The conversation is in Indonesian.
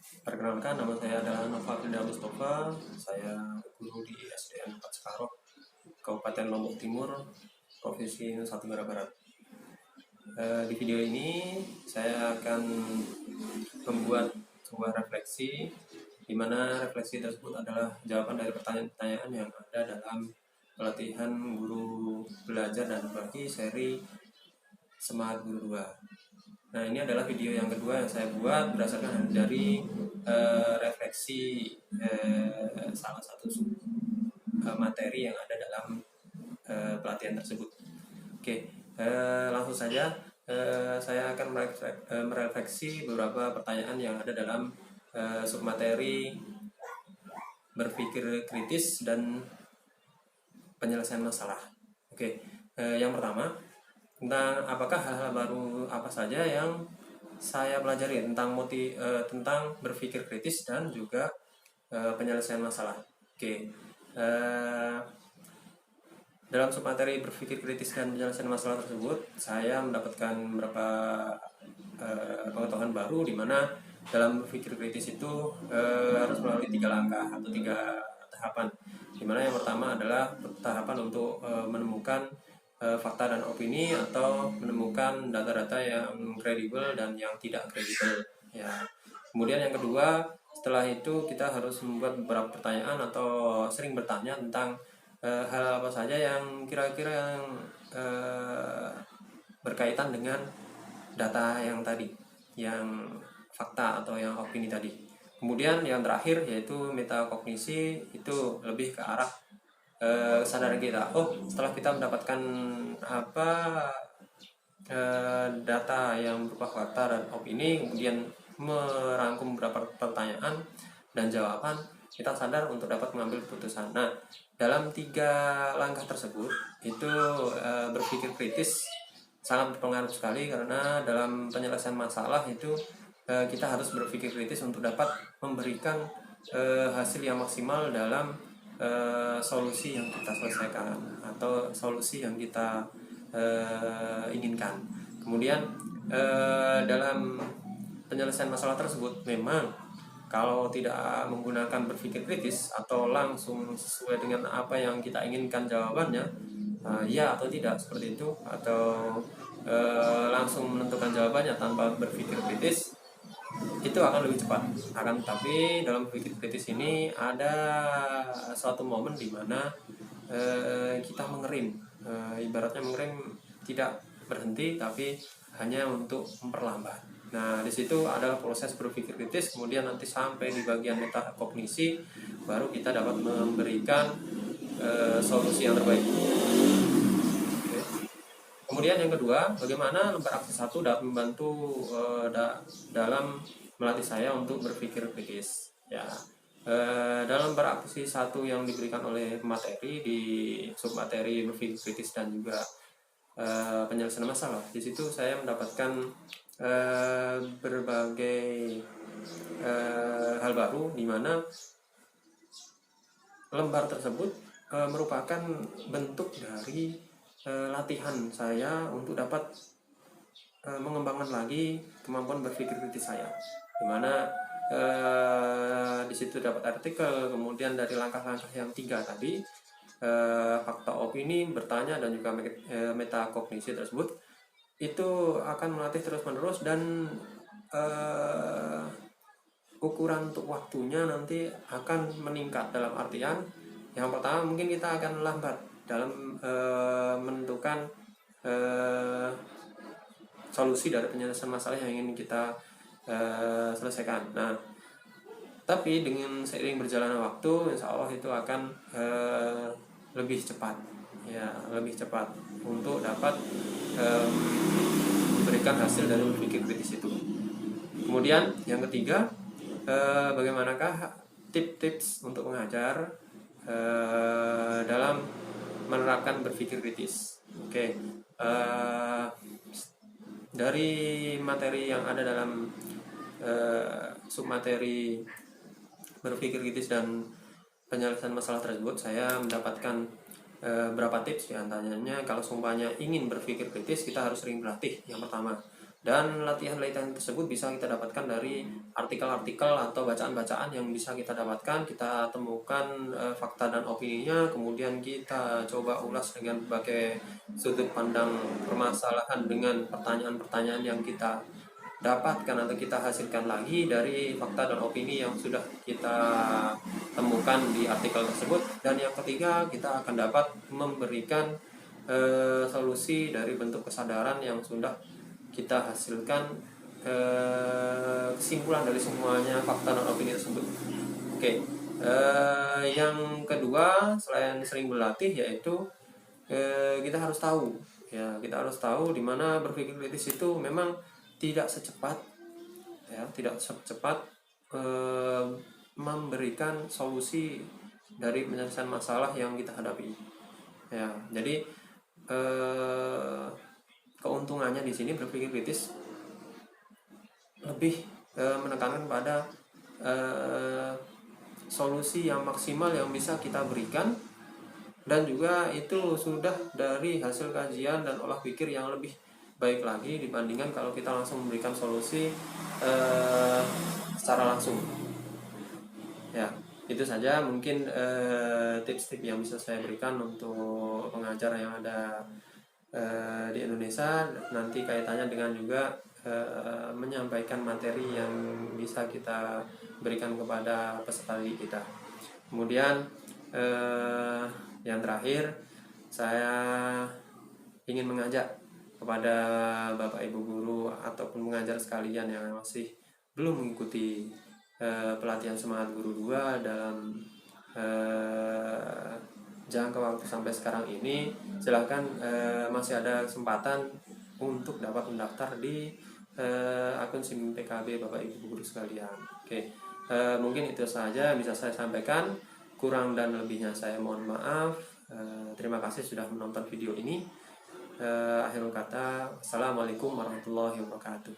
Perkenalkan, nama saya adalah Nova Frida Mustafa. Saya guru di SDN 4 Sekarok, Kabupaten Lombok Timur, Provinsi Nusa Tenggara Barat. Di video ini saya akan membuat sebuah refleksi, di mana refleksi tersebut adalah jawaban dari pertanyaan-pertanyaan yang ada dalam pelatihan guru belajar dan berbagi seri Semangat Guru 2. Nah, ini adalah video yang kedua yang saya buat berdasarkan dari refleksi salah satu materi yang ada dalam pelatihan tersebut. Oke, langsung saja saya akan merefleksi beberapa pertanyaan yang ada dalam submateri berpikir kritis dan penyelesaian masalah. Oke, yang pertama, tentang apakah hal-hal baru apa saja yang saya pelajari tentang berpikir kritis dan juga penyelesaian masalah. Oke, dalam submateri berpikir kritis dan penyelesaian masalah tersebut, saya mendapatkan beberapa pengetahuan baru, di mana dalam berpikir kritis itu harus melalui 3 langkah atau 3 tahapan. Di mana yang pertama adalah tahapan untuk menemukan fakta dan opini, atau menemukan data-data yang kredibel dan yang tidak kredibel. Ya. Kemudian yang kedua, setelah itu kita harus membuat beberapa pertanyaan atau sering bertanya tentang hal apa saja yang kira-kira yang berkaitan dengan data yang tadi, yang fakta atau yang opini tadi. Kemudian yang terakhir yaitu metakognisi, itu lebih ke arah kesadaran kita. Setelah kita mendapatkan data yang berupa fakta dan opini, kemudian merangkum beberapa pertanyaan dan jawaban, kita sadar untuk dapat mengambil keputusan. Nah, dalam 3 langkah tersebut itu berpikir kritis sangat berpengaruh sekali, karena dalam penyelesaian masalah itu kita harus berpikir kritis untuk dapat memberikan hasil yang maksimal dalam solusi yang kita selesaikan atau solusi yang kita inginkan. Kemudian dalam penyelesaian masalah tersebut, memang kalau tidak menggunakan berpikir kritis atau langsung sesuai dengan apa yang kita inginkan jawabannya, ya atau tidak seperti itu, atau langsung menentukan jawabannya tanpa berpikir kritis, itu akan lebih cepat. Tapi dalam berpikir kritis ini ada suatu momen di mana kita mengerim, ibaratnya mengerim, tidak berhenti tapi hanya untuk memperlambat. Nah, di situ adalah proses berpikir kritis, kemudian nanti sampai di bagian metakognisi, baru kita dapat memberikan solusi yang terbaik. Kemudian yang kedua, bagaimana lembar aksi 1 dapat membantu dalam melatih saya untuk berpikir kritis. Ya, dalam lembar aksi 1 yang diberikan oleh materi di submateri berpikir kritis dan juga penyelesaian masalah, di situ saya mendapatkan berbagai hal baru, di mana lembar tersebut merupakan bentuk dari latihan saya untuk dapat mengembangkan lagi kemampuan berpikir kritis saya, di mana di situ dapat artikel, kemudian dari langkah-langkah yang 3 tadi, fakta, opini, bertanya, dan juga metakognisi tersebut, itu akan melatih terus-menerus, dan ukuran untuk waktunya nanti akan meningkat. Dalam artian, yang pertama mungkin kita akan lambat dalam menentukan solusi dari penyelesaian masalah yang ingin kita selesaikan. Nah, tapi dengan seiring berjalannya waktu, insya Allah itu akan lebih cepat, ya, lebih cepat untuk dapat memberikan hasil dari berpikir kritis itu. Kemudian yang ketiga, bagaimanakah tips-tips untuk mengajar dalam menerapkan berpikir kritis. Oke, dari materi yang ada dalam submateri berpikir kritis dan penyelesaian masalah tersebut, saya mendapatkan beberapa tips. Di antaranya, kalau sumpahnya ingin berpikir kritis, kita harus sering berlatih. Yang pertama, Dan latihan-latihan tersebut bisa kita dapatkan dari artikel-artikel atau bacaan-bacaan yang bisa kita dapatkan. Kita temukan fakta dan opininya, kemudian kita coba ulas dengan berbagai sudut pandang permasalahan dengan pertanyaan-pertanyaan yang kita dapatkan atau kita hasilkan lagi dari fakta dan opini yang sudah kita temukan di artikel tersebut. Dan yang ketiga, kita akan dapat memberikan solusi dari bentuk kesadaran yang sudah kita hasilkan, kesimpulan dari semuanya fakta dan opini tersebut. Oke, yang kedua selain sering berlatih yaitu kita harus tahu, ya kita harus tahu di mana berpikir kritis itu memang tidak secepat, ya tidak secepat memberikan solusi dari penyelesaian masalah yang kita hadapi. Ya, jadi keuntungannya di sini berpikir kritis lebih menekankan pada solusi yang maksimal yang bisa kita berikan, dan juga itu sudah dari hasil kajian dan olah pikir yang lebih baik lagi dibandingkan kalau kita langsung memberikan solusi secara langsung. Ya, itu saja mungkin tips-tips yang bisa saya berikan untuk pengajar yang ada di Indonesia. Nanti kaitannya dengan juga menyampaikan materi yang bisa kita berikan kepada peserta didik kita. Kemudian yang terakhir, saya ingin mengajak kepada Bapak Ibu guru ataupun pengajar sekalian yang masih belum mengikuti pelatihan Semangat Guru 2 dalam jangka waktu sampai sekarang ini, silahkan masih ada kesempatan untuk dapat mendaftar di akun SIM PKB Bapak Ibu guru sekalian. Oke, mungkin itu saja yang bisa saya sampaikan. Kurang dan lebihnya saya mohon maaf. Terima kasih sudah menonton video ini. Akhirul kata, assalamualaikum warahmatullahi wabarakatuh.